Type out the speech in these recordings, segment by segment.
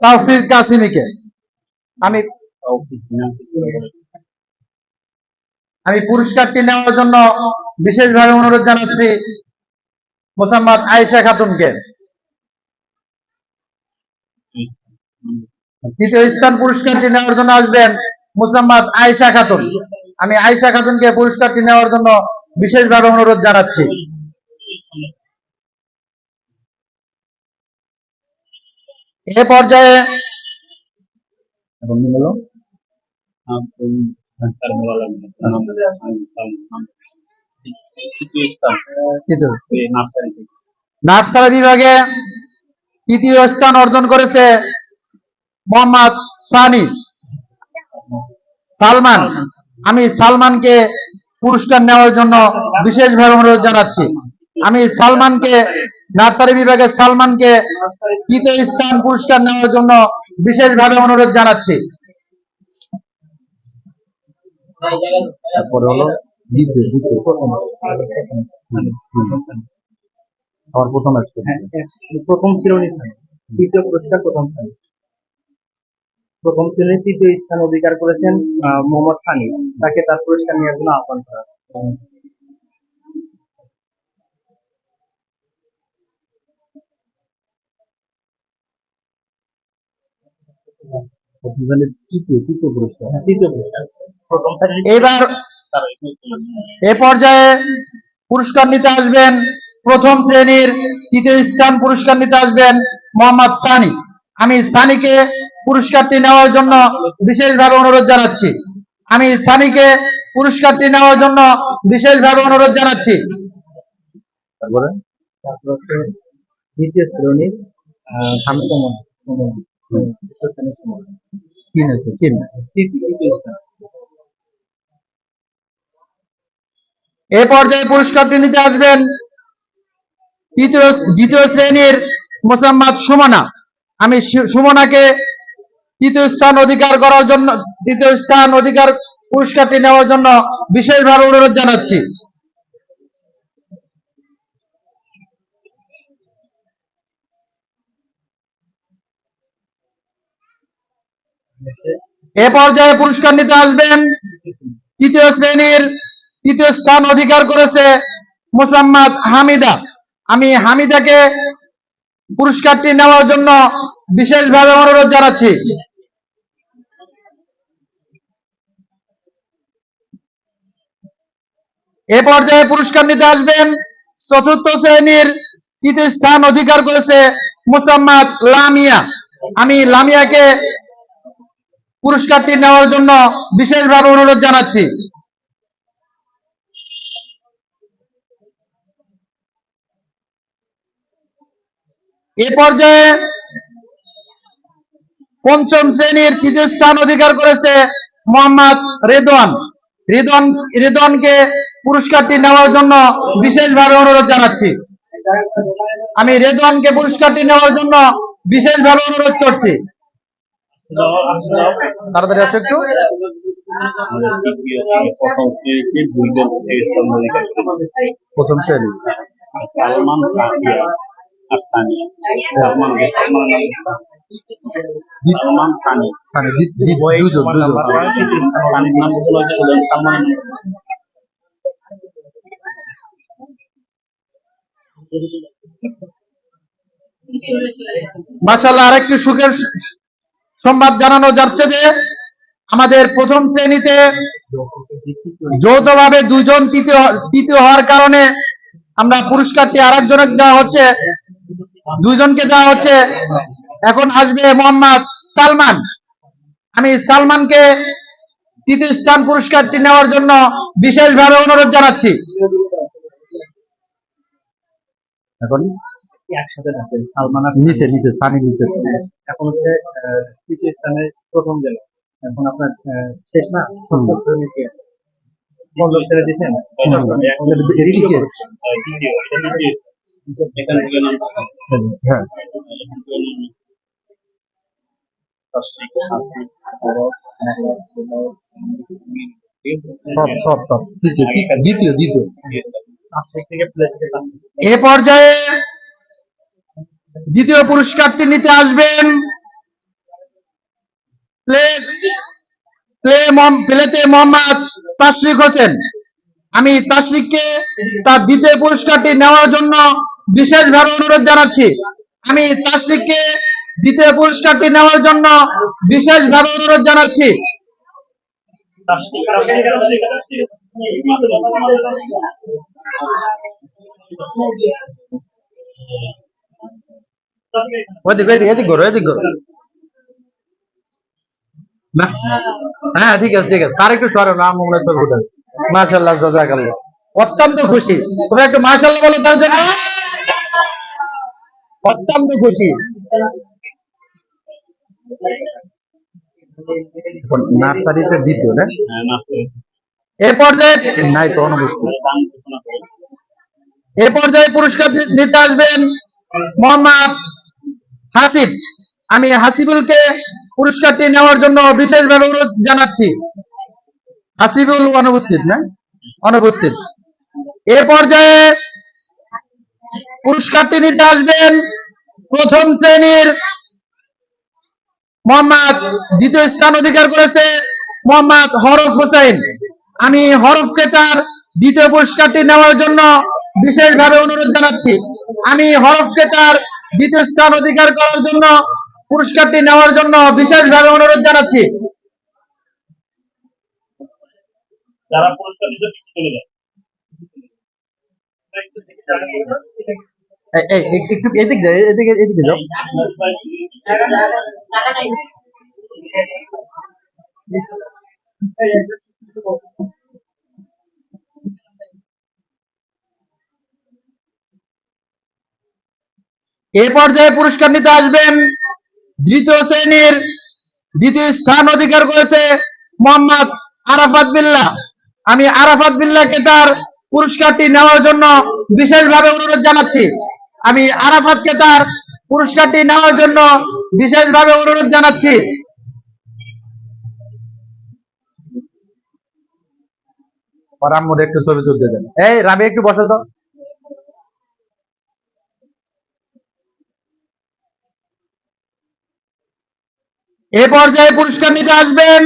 তাওফিক কাসিমিকে। আমি আমি পুরস্কারটি নেওয়ার জন্য বিশেষভাবে অনুরোধ জানাচ্ছি মোসাম্মদ আয়েশা খাতুনকে। তৃতীয় স্থান পুরস্কারটি নেওয়ার জন্য আসবেন মোসাম্মদ আয়েশা খাতুন। আমি আয়েশা খাতুনকে পুরস্কারটি নেওয়ার জন্য বিশেষভাবে অনুরোধ জানাচ্ছি। এ পর্যায়ে নার্সারি বিভাগে তৃতীয় স্থান অর্জন করেছে মোহাম্মদ সানি সালমান। আমি সালমানকে পুরস্কার নেওয়ার জন্য বিশেষভাবে অনুরোধ জানাচ্ছি। আমি সালমানকে নার্সারি বিভাগের সালমানকে তৃতীয় স্থান পুরস্কার নেওয়ার জন্য বিশেষভাবে অনুরোধ জানাচ্ছি। তারপরে হলো প্রথম শ্রেণী তৃতীয় পুরস্কার প্রথম শ্রেণীর তৃতীয় স্থান অধিকার করেছেন মোহাম্মদ সানি। তাকে তার পুরস্কার নেওয়ার জন্য আহ্বান করা। এবার এ পর্যায়ে পুরস্কার নিতে আসবেন প্রথম শ্রেণীর তৃতীয় স্থান পুরস্কার নিতে আসবেন মোহাম্মদ সানি। আমি সানিকে পুরস্কারটি নেওয়ার জন্য বিশেষভাবে অনুরোধ জানাচ্ছি। আমি সানিকে পুরস্কারটি নেওয়ার জন্য বিশেষভাবে অনুরোধ জানাচ্ছি। তারপরে দ্বিতীয় শ্রেণীর এ পর্যায়ে পুরস্কারটি নিতে আসবেন দ্বিতীয় শ্রেণীর মোসাম্মদ সুমনা। আমি সুমনাকে তৃতীয় স্থান অধিকার পুরস্কারটি নেওয়ার জন্য বিশেষভাবে অনুরোধ জানাচ্ছি। এ পর্যায়ে পুরস্কার নিতে আসবেন তৃতীয় শ্রেণীর তৃতীয় স্থান অধিকার করেছে মোসাম্মদ হামিদা। আমি হামিদাকে পুরস্কারটি নেওয়ার জন্য বিশেষভাবে অনুরোধ জানাচ্ছি। এ পর্যায়ে পুরস্কার নিতে আসবেন চতুর্থ শ্রেণীর তৃতীয় স্থান অধিকার করেছে মোসাম্মদ লামিয়া। আমি লামিয়াকে পুরস্কারটি নেওয়ার জন্য বিশেষভাবে অনুরোধ জানাচ্ছি। এ পর্যায়ে পঞ্চম শ্রেণীর তৃতীয় স্থান অধিকার করেছে মোহাম্মদ রেদওয়ান। রেদওয়ানকে পুরস্কারটি নেওয়ার জন্য বিশেষভাবে অনুরোধ জানাচ্ছি। আমি রেদওয়ানকে পুরস্কারটি নেওয়ার জন্য বিশেষভাবে অনুরোধ করছি। তাড়াতাড়ি আসো একটু। প্রথম শ্রেণী সালমান আর সানি। সালমান সানি মাশাআল্লাহ, আরেকটি সুখের সংবাদ জানানো যাচ্ছে যে আমাদের প্রথম শ্রেণীতে যৌথভাবে দুজন তৃতীয় হওয়ার কারণে আমরা পুরস্কারটি আরেকজনকে দেওয়া হচ্ছে, দুইজনকে দেওয়া হচ্ছে। এখন আসবে মোহাম্মদ সালমান। আমি সালমানকে তৃতীয় স্থান পুরস্কারটি নেওয়ার জন্য বিশেষভাবে অনুরোধ জানাচ্ছি। এখন একসাথে থাকবেন সালমান আর নিচে সানি নিচে। এখন হচ্ছে তৃতীয় স্থানে প্রথম গেল। এখন আপনার শেষ না ছেড়ে দিচ্ছেন। হ্যাঁ, সব দ্বিতীয়। এ পর্যায়ে দ্বিতীয় পুরস্কারটি নিতে আসবেন প্লেতে মোহাম্মদ তাশরিক হোসেন। আমি তাশরিককে তার দ্বিতীয় পুরস্কারটি নেওয়ার জন্য বিশেষভাবে অনুরোধ জানাচ্ছি। আমি তাশরিককে দ্বিতীয় পুরস্কারটি নেওয়ার জন্য বিশেষভাবে অনুরোধ জানাচ্ছি। না, হ্যাঁ ঠিক আছে ঠিক আছে, স্যার একটু সরো না, মোবাইল ছবি উঠান। মাশাআল্লাহ, জাযাকাল্লাহ, অত্যন্ত খুশি। তোমরা একটু মাশাআল্লাহ বলো তার জন্য। অত্যন্ত খুশি। নার্সারিতে দ্বিতীয় না, এ পর্যায়ে নাই তো অনুপস্থিত। এ পর্যায়ে পুরস্কার নিতে আসবেন মোহাম্মদ হাসিব। আমি হাসিবুলকে পুরস্কারটি নেওয়ার জন্য বিশেষভাবে অনুরোধ জানাচ্ছি। হাসিবুল অনুপস্থিত না, অনুপস্থিত। এ পর্যায়ে পুরস্কারটি নিতে আসবেন প্রথম শ্রেণীর মোহাম্মদ, দ্বিতীয় স্থান অধিকার করেছে মোহাম্মদ হরফ হোসেন। আমি হরফকে তার দ্বিতীয় পুরস্কারটি নেওয়ার জন্য বিশেষভাবে অনুরোধ জানাচ্ছি। আমি হরফকে তার দ্বিতীয় স্থান অধিকার করার জন্য পুরস্কারটি নেওয়ার জন্য বিশেষভাবে অনুরোধ জানাচ্ছি। যারা পুরস্কার নিতে চলে যায় একটু এদিক যাও, এদিকে এদিকে যাও। এ পর্যায়ে পুরস্কার নিতে আসবেন দ্বিতীয় শ্রেণীর দ্বিতীয় স্থান অধিকার করেছে মোহাম্মদ আরাফাত বিল্লাহ। আমি আরাফাত বিল্লাহকে তার পুরস্কারটি নেওয়ার জন্য বিশেষভাবে অনুরোধ জানাচ্ছি। আমি আরাফাতকে তার পুরস্কারটি নেওয়ার জন্য বিশেষভাবে অনুরোধ জানাচ্ছি। রামমোর একটু ছবি তুলতে দেন। এই রাবি একটু বসো তো। এ পর্যায়ে পুরস্কার নিতে আসবেন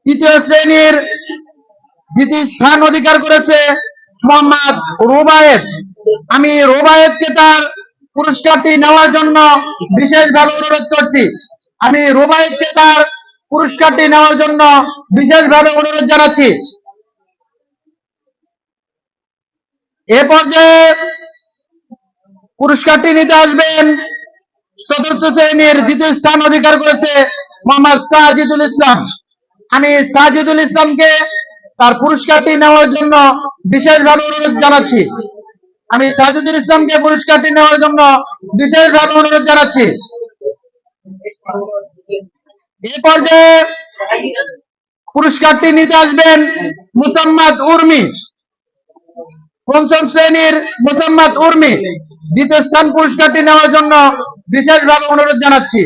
তৃতীয় শ্রেণীর দ্বিতীয় স্থান অধিকার করেছে মোহাম্মদ রুবায়েত। আমি রুবায়েতকে তার পুরস্কারটি নেওয়ার জন্য বিশেষভাবে অনুরোধ করছি। আমি রুবায়েতকে তার পুরস্কারটি নেওয়ার জন্য বিশেষভাবে অনুরোধ জানাচ্ছি। এ পর্যায়ে পুরস্কারটি নিতে আসবেন চতুর্থ শ্রেণীর দ্বিতীয় স্থান অধিকার করেছে মোহাম্মদ সাজিদুল ইসলাম। আমি সাজিদুল ইসলামকে তার পুরস্কারটি নেওয়ার জন্য বিশেষভাবে অনুরোধ জানাচ্ছি। আমি সাজিদুল ইসলামকে পুরস্কারটি নেওয়ার জন্য বিশেষভাবে অনুরোধ জানাচ্ছি। এ পর্যায়ে পুরস্কারটি নিতে আসবেন মুসাম্মাদ উর্মি। পঞ্চম শ্রেণীর মুসাম্মাদ উর্মি দ্বিতীয় স্থান পুরস্কারটি নেওয়ার জন্য বিশেষভাবে অনুরোধ জানাচ্ছি।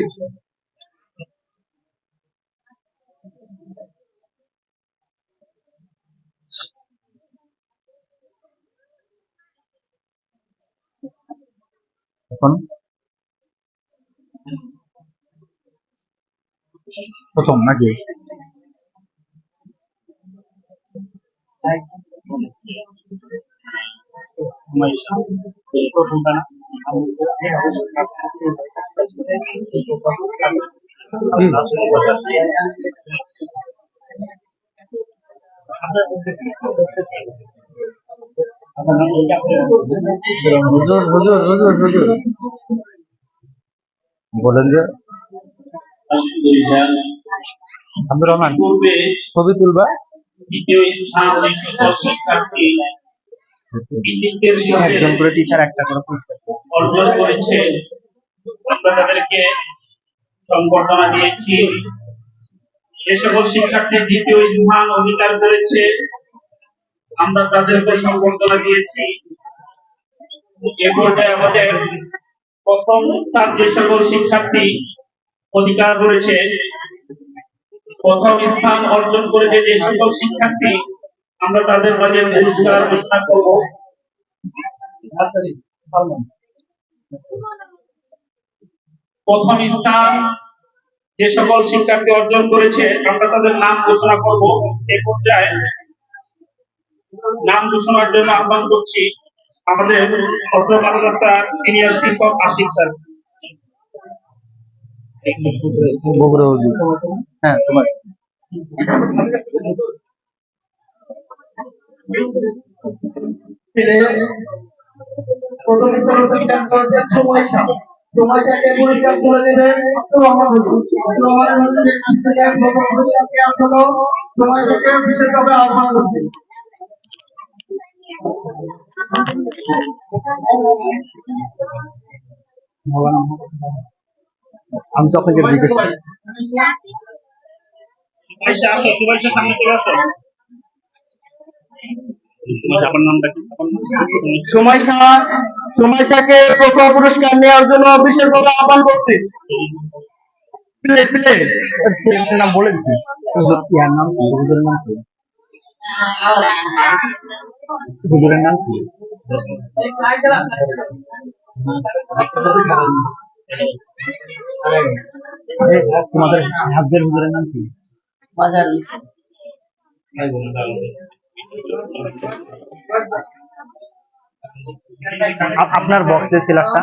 এখন প্রথম নাকি হুজুর হুজুর হুজুর হুজুর বলেন যে আব্দুর রহমান পূর্বে ছবি তুলবা। দ্বিতীয় স্থান সকল শিক্ষার্থী বিচিত্রের একজন করে টিচার একটা করে পুরস্কার অর্জন করেছে। আমরা তাদেরকে সংবর্ধনা দিয়েছি। যে সকল শিক্ষার্থী দ্বিতীয় স্থান অধিকার করেছে আমরা তাদেরকে সংবর্ধনা দিয়েছি। এ পর্যায়ে আমাদের প্রথম স্থান যে সকল শিক্ষার্থী অধিকার করেছে, প্রথম স্থান অর্জন করেছে যে সকল শিক্ষার্থী, আমরা তাদের মাঝে পুরস্কার ঘোষণা করব। প্রথম স্থান যে সকল শিক্ষার্থী অর্জন করেছে আমরা তাদের নাম ঘোষণা করব। এই পর্যায়ে নাম ঘোষণার জন্য আহ্বান করছি আমাদের অত্র মাদ্রাসার সিনিয়র শিক্ষক আশিক স্যার। বগুড়া হুজুর। হ্যাঁ, সময়। প্রথম স্থান অধিকার করেছেন সময়সাকে পুরস্কার তুলে দিলেন আব্দুর রহমান হুজুর। আব্দুর রহমান হুজুরের কাছ থেকে প্রথম পুরস্কার দেওয়ার জন্য সময়সাকে বিশেষভাবে আহ্বান করছি। আমি তো আপনাকে জিজ্ঞেস করি। সুভাষা আসো, সুভাষা সামনে চলে আসো। আপনার নামটা কি? সময়সাকে প্রথম পুরস্কার নেওয়ার জন্য বিশেষভাবে আহ্বান করছি। নাম বলে দিচ্ছি। ইয়ার নাম কি? হুজুরের নাম কি? হুজুরের নাম কি? তোমাদের হাজদের হুজুরের নাম কি? আপনার বক্সের সিলেবাসটা